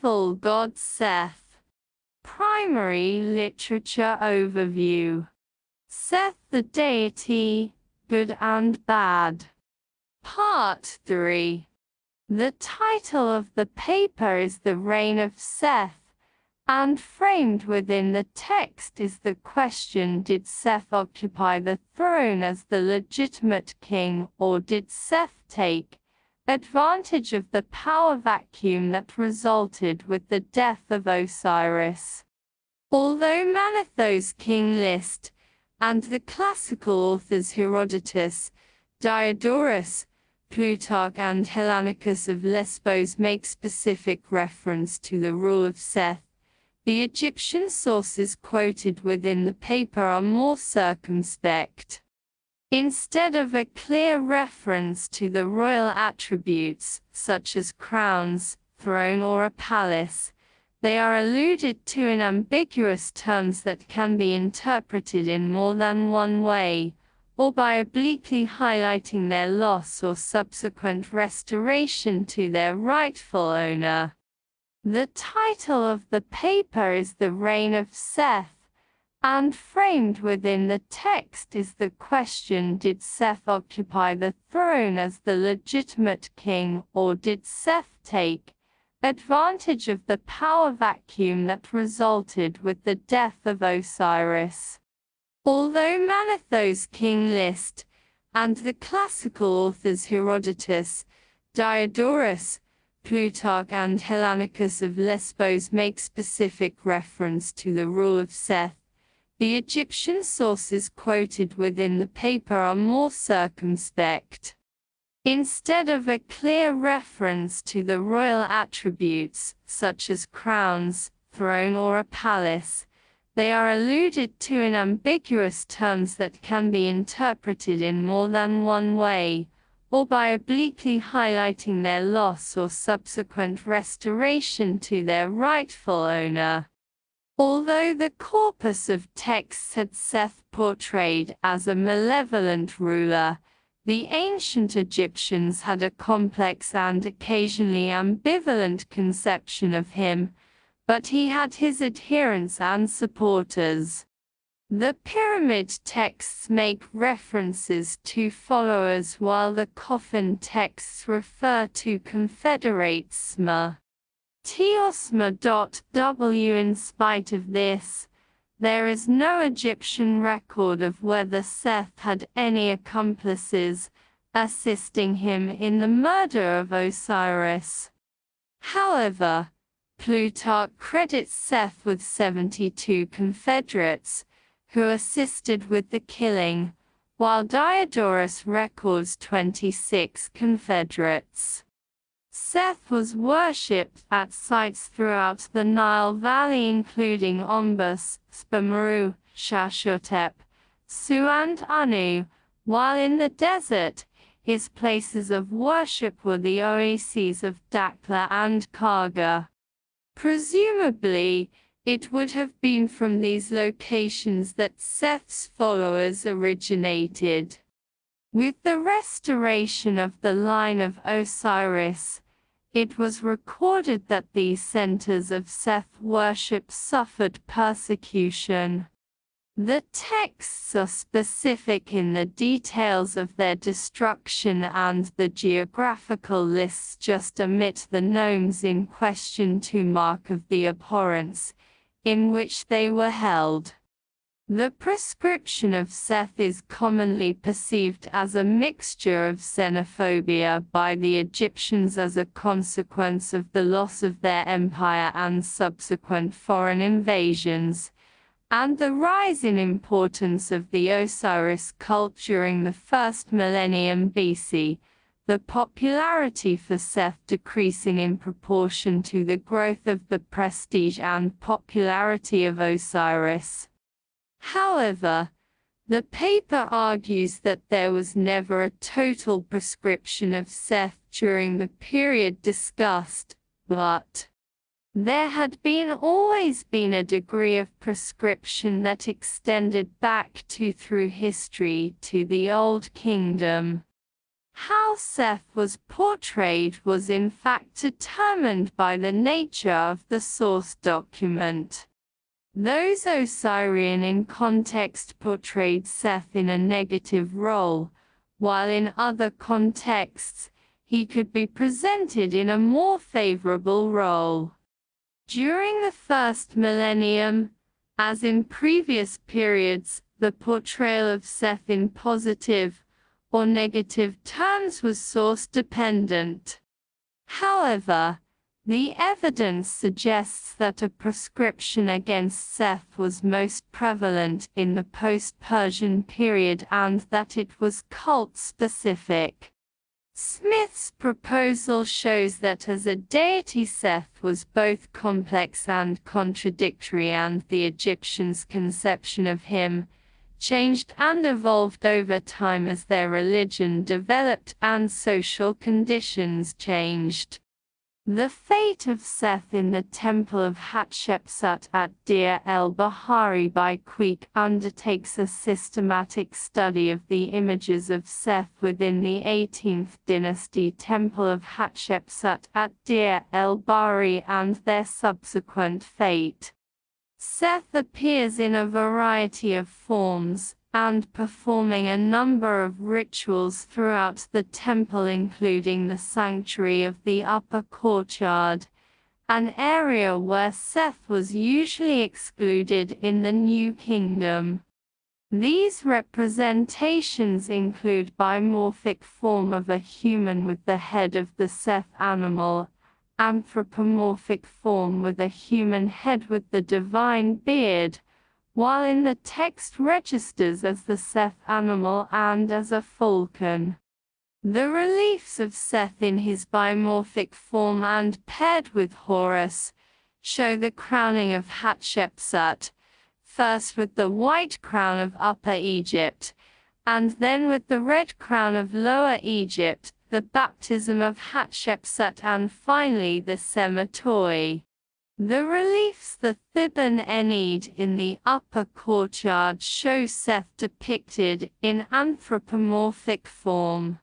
Full God Seth. Primary Literature Overview. Seth the Deity, Good and Bad. Part 3. The title of the paper is The Reign of Seth, and framed within the text is the question: did Seth occupy the throne as the legitimate king, or did Seth take advantage of the power vacuum that resulted with the death of Osiris? Although Manetho's king list and the classical authors Herodotus, Diodorus, Plutarch and Hellanicus of Lesbos make specific reference to the rule of Seth, the Egyptian sources quoted within the paper are more circumspect. Instead of a clear reference to the royal attributes, such as crowns, throne or a palace, they are alluded to in ambiguous terms that can be interpreted in more than one way, or by obliquely highlighting their loss or subsequent restoration to their rightful owner. The title of the paper is The Reign of Seth, and framed within the text is the question: did Seth occupy the throne as the legitimate king, or did Seth take advantage of the power vacuum that resulted with the death of Osiris? Although Manetho's king list and the classical authors Herodotus, Diodorus, Plutarch and Hellanicus of Lesbos make specific reference to the rule of Seth, the Egyptian sources quoted within the paper are more circumspect. Instead of a clear reference to the royal attributes, such as crowns, throne or a palace, they are alluded to in ambiguous terms that can be interpreted in more than one way, or by obliquely highlighting their loss or subsequent restoration to their rightful owner. Although the corpus of texts had Seth portrayed as a malevolent ruler, the ancient Egyptians had a complex and occasionally ambivalent conception of him, but he had his adherents and supporters. The pyramid texts make references to followers, while the coffin texts refer to confederates Sma. Teosma.w. In spite of this, there is no Egyptian record of whether Seth had any accomplices assisting him in the murder of Osiris. However, Plutarch credits Seth with 72 confederates who assisted with the killing, while Diodorus records 26 confederates. Seth was worshipped at sites throughout the Nile Valley including Ombus, Spamaru, Shashotep, Su and Anu, while in the desert, his places of worship were the oases of Dakla and Karga. Presumably, it would have been from these locations that Seth's followers originated. With the restoration of the line of Osiris, it was recorded that these centers of Seth worship suffered persecution. The texts are specific in the details of their destruction, and the geographical lists just omit the nomes in question to mark of the abhorrence in which they were held. The prescription of Seth is commonly perceived as a mixture of xenophobia by the Egyptians as a consequence of the loss of their empire and subsequent foreign invasions, and the rise in importance of the Osiris cult during the first millennium BC, the popularity for Seth decreasing in proportion to the growth of the prestige and popularity of Osiris. However, the paper argues that there was never a total prescription of Seth during the period discussed, but there had always been a degree of prescription that extended back through history to the Old Kingdom. How Seth was portrayed was in fact determined by the nature of the source document. Those Osirian in context portrayed Seth in a negative role, while in other contexts, he could be presented in a more favorable role. During the first millennium, as in previous periods, the portrayal of Seth in positive or negative terms was source-dependent. However, the evidence suggests that a prescription against Seth was most prevalent in the post-Persian period and that it was cult-specific. Smith's proposal shows that as a deity Seth was both complex and contradictory, and the Egyptians' conception of him changed and evolved over time as their religion developed and social conditions changed. The fate of Seth in the Temple of Hatshepsut at Deir el-Bahari by Queek undertakes a systematic study of the images of Seth within the 18th dynasty Temple of Hatshepsut at Deir el-Bahari and their subsequent fate. Seth appears in a variety of forms, and performing a number of rituals throughout the temple, including the sanctuary of the upper courtyard, an area where Seth was usually excluded in the New Kingdom. These representations include bimorphic form of a human with the head of the Seth animal, anthropomorphic form with a human head with the divine beard, while in the text registers as the Seth animal and as a falcon. The reliefs of Seth in his bimorphic form and paired with Horus show the crowning of Hatshepsut, first with the white crown of Upper Egypt, and then with the red crown of Lower Egypt, the baptism of Hatshepsut, and finally the cemetery. The reliefs the Theban Enid in the upper courtyard show Seth depicted in anthropomorphic form.